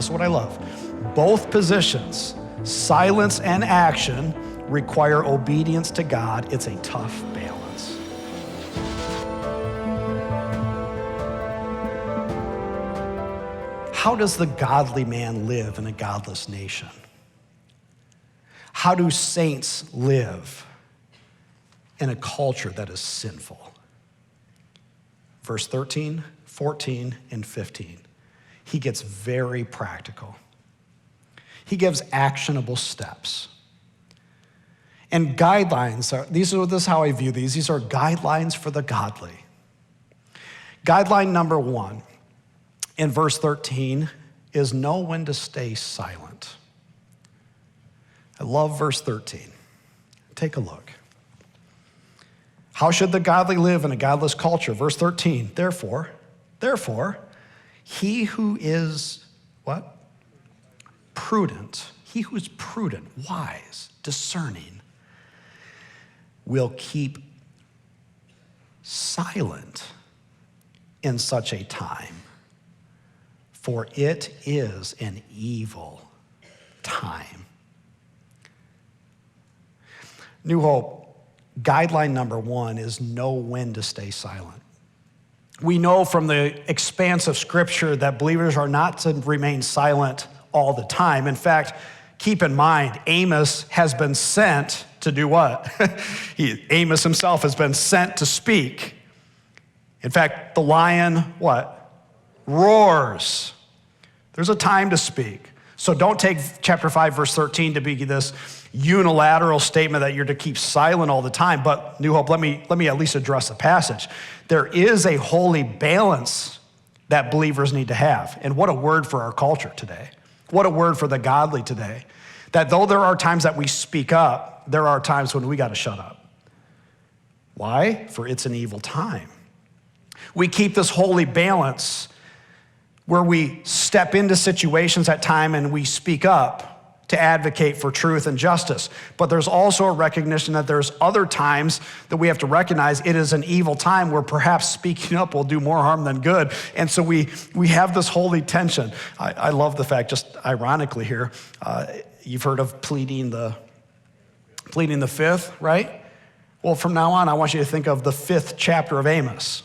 is what I love. Both positions, silence and action, require obedience to God. It's a tough balance. How does the godly man live in a godless nation? How do saints live in a culture that is sinful? Verse 13, 14, and 15. He gets very practical. He gives actionable steps. And guidelines this is how I view these. These are guidelines for the godly. Guideline number 1 in verse 13 is know when to stay silent. I love verse 13. Take a look. How should the godly live in a godless culture? Verse 13, therefore, he who is, what? Prudent. He who is prudent, wise, discerning, will keep silent in such a time, for it is an evil time. New Hope, guideline number 1 is know when to stay silent. We know from the expanse of Scripture that believers are not to remain silent all the time. In fact, keep in mind, Amos has been sent to do what? Amos himself has been sent to speak. In fact, the lion, what? Roars. There's a time to speak. So don't take chapter 5, verse 13 to be this unilateral statement that you're to keep silent all the time. But New Hope, let me at least address the passage. There is a holy balance that believers need to have. And what a word for our culture today. What a word for the godly today. That though there are times that we speak up, there are times when we got to shut up. Why? For it's an evil time. We keep this holy balance where we step into situations at time and we speak up to advocate for truth and justice. But there's also a recognition that there's other times that we have to recognize it is an evil time where perhaps speaking up will do more harm than good. And so we have this holy tension. I love the fact, just ironically here, you've heard of pleading the fifth, right? Well, from now on, I want you to think of the 5th chapter of Amos.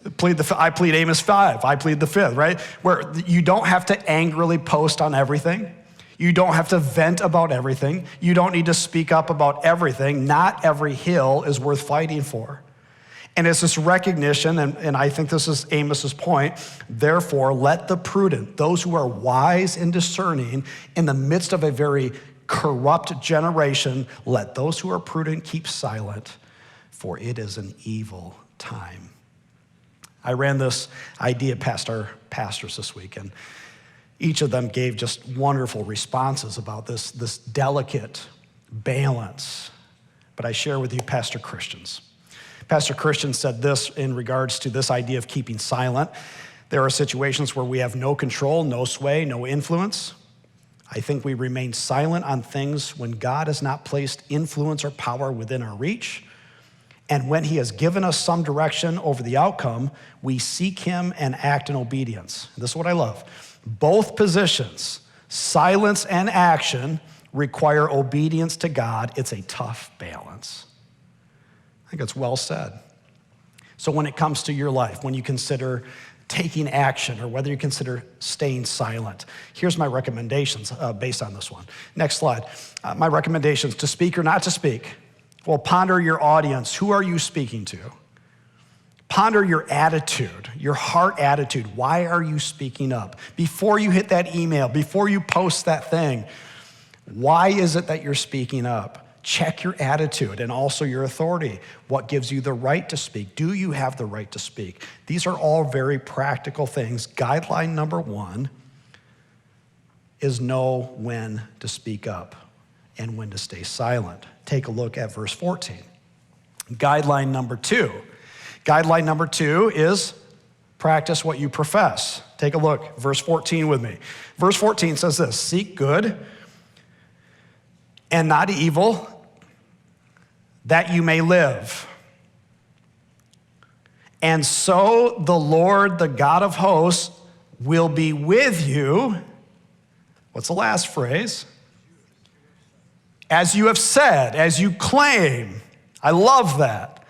I plead Amos 5, I plead the 5th, right? Where you don't have to angrily post on everything. You don't have to vent about everything. You don't need to speak up about everything. Not every hill is worth fighting for. And it's this recognition, and I think this is Amos's point, therefore let the prudent, those who are wise and discerning in the midst of a very corrupt generation, let those who are prudent keep silent, for it is an evil time. I ran this idea past our pastors this week, and each of them gave just wonderful responses about this delicate balance. But I share with you Pastor Christian's. Pastor Christian said this in regards to this idea of keeping silent. There are situations where we have no control, no sway, no influence. I think we remain silent on things when God has not placed influence or power within our reach. And when he has given us some direction over the outcome, we seek him and act in obedience. This is what I love. Both positions, silence and action, require obedience to God. It's a tough balance. I think it's well said. So when it comes to your life, when you consider taking action or whether you consider staying silent, here's my recommendations based on this one. Next slide. My recommendations: to speak or not to speak. Well, ponder your audience. Who are you speaking to? Ponder your attitude, your heart attitude. Why are you speaking up? Before you hit that email, before you post that thing, why is it that you're speaking up? Check your attitude and also your authority. What gives you the right to speak? Do you have the right to speak? These are all very practical things. Guideline number 1 is know when to speak up and when to stay silent. Take a look at verse 14. Guideline number 2. Guideline number 2 is practice what you profess. Take a look, verse 14 with me. Verse 14 says this: seek good and not evil, that you may live. And so the Lord, the God of hosts, will be with you. What's the last phrase? As you have said, as you claim. I love that.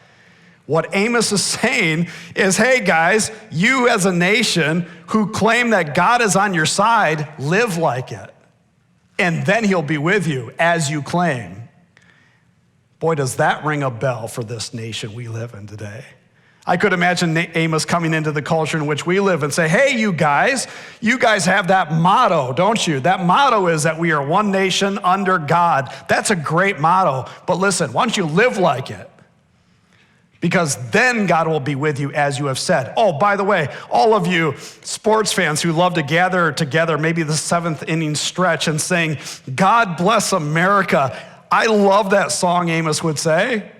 What Amos is saying is, hey guys, you as a nation who claim that God is on your side, live like it. And then he'll be with you as you claim. Boy, does that ring a bell for this nation we live in today. I could imagine Amos coming into the culture in which we live and say, hey, you guys have that motto, don't you? That motto is that we are one nation under God. That's a great motto. But listen, why don't you live like it? Because then God will be with you as you have said. Oh, by the way, all of you sports fans who love to gather together, maybe the seventh inning stretch and sing, God bless America. I love that song, Amos would say.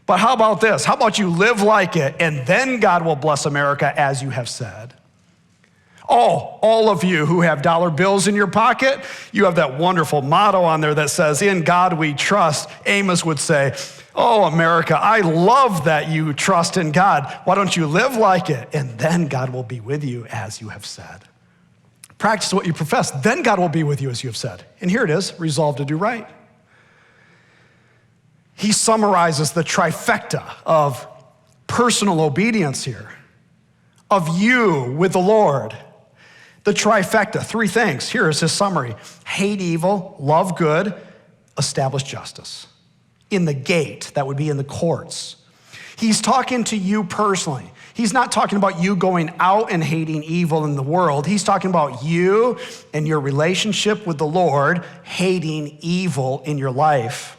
But how about this? How about you live like it, and then God will bless America as you have said. Oh, all of you who have dollar bills in your pocket, you have that wonderful motto on there that says, in God we trust. Amos would say, oh, America, I love that you trust in God. Why don't you live like it? And then God will be with you as you have said. Practice what you profess. Then God will be with you as you have said. And here it is, resolve to do right. He summarizes the trifecta of personal obedience here, of you with the Lord. The trifecta, three things. Here is his summary. Hate evil, love good, establish justice. In the gate, that would be in the courts. He's talking to you personally. He's not talking about you going out and hating evil in the world. He's talking about you and your relationship with the Lord hating evil in your life.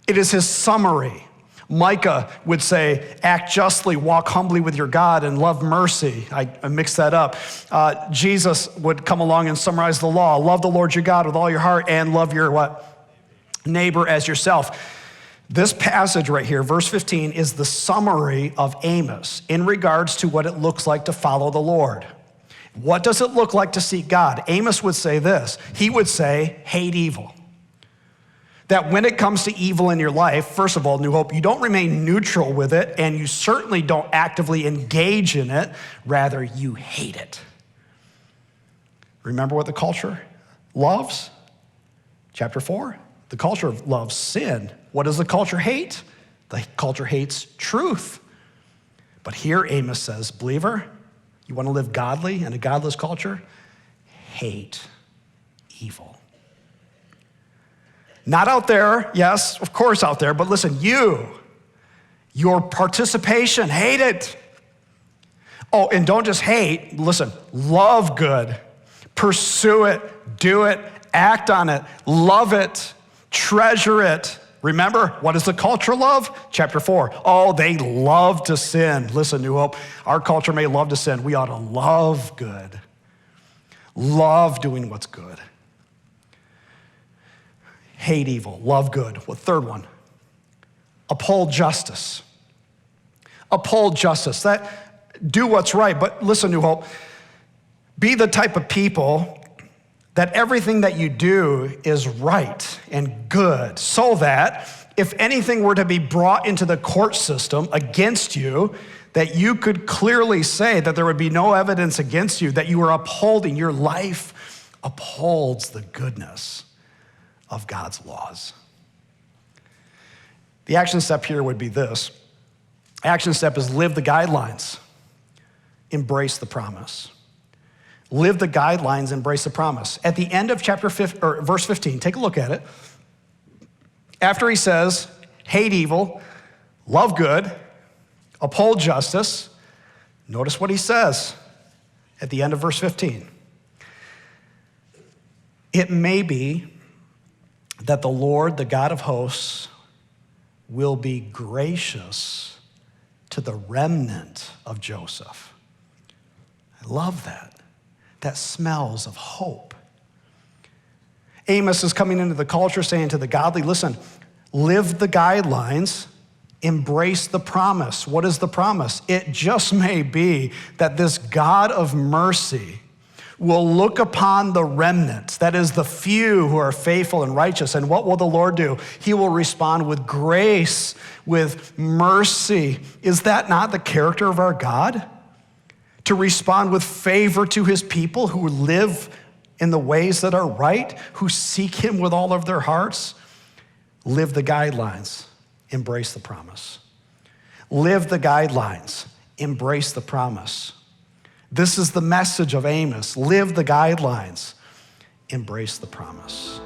It is his summary. Micah would say, act justly, walk humbly with your God, and love mercy. I mixed that up. Jesus would come along and summarize the law. Love the Lord your God with all your heart and love your what? Neighbor as yourself. This passage right here, verse 15, is the summary of Amos in regards to what it looks like to follow the Lord. What does it look like to seek God? Amos would say this. He would say, hate evil. That when it comes to evil in your life, first of all, New Hope, you don't remain neutral with it, and you certainly don't actively engage in it. Rather, you hate it. Remember what the culture loves? Chapter 4, the culture loves sin. What does the culture hate? The culture hates truth. But here Amos says, believer, you want to live godly in a godless culture? Hate evil. Not out there, yes, of course out there, but listen, your participation, hate it. Oh, and don't just hate, listen, love good, pursue it, do it, act on it, love it, treasure it. Remember, what does the culture love? Chapter 4. Oh, they love to sin. Listen, New Hope, our culture may love to sin. We ought to love good, love doing what's good. Hate evil, love good. What third one? Uphold justice. Uphold justice. That do what's right. But listen, New Hope, be the type of people that everything that you do is right and good, so that if anything were to be brought into the court system against you, that you could clearly say that there would be no evidence against you, that you are upholding, your life upholds the goodness of God's laws. The action step here would be this. Action step is live the guidelines, embrace the promise. Live the guidelines, embrace the promise. At the end of verse 15, take a look at it. After he says, hate evil, love good, uphold justice, notice what he says at the end of verse 15. It may be that the Lord, the God of hosts, will be gracious to the remnant of Joseph. I love that. That smells of hope. Amos is coming into the culture saying to the godly, listen, live the guidelines, embrace the promise. What is the promise? It just may be that this God of mercy will look upon the remnant, that is the few who are faithful and righteous. And what will the Lord do? He will respond with grace, with mercy. Is that not the character of our God? to respond with favor to his people who live in the ways that are right, who seek him with all of their hearts. Live the guidelines, embrace the promise. Live the guidelines, embrace the promise. This is the message of Amos. Live the guidelines, embrace the promise.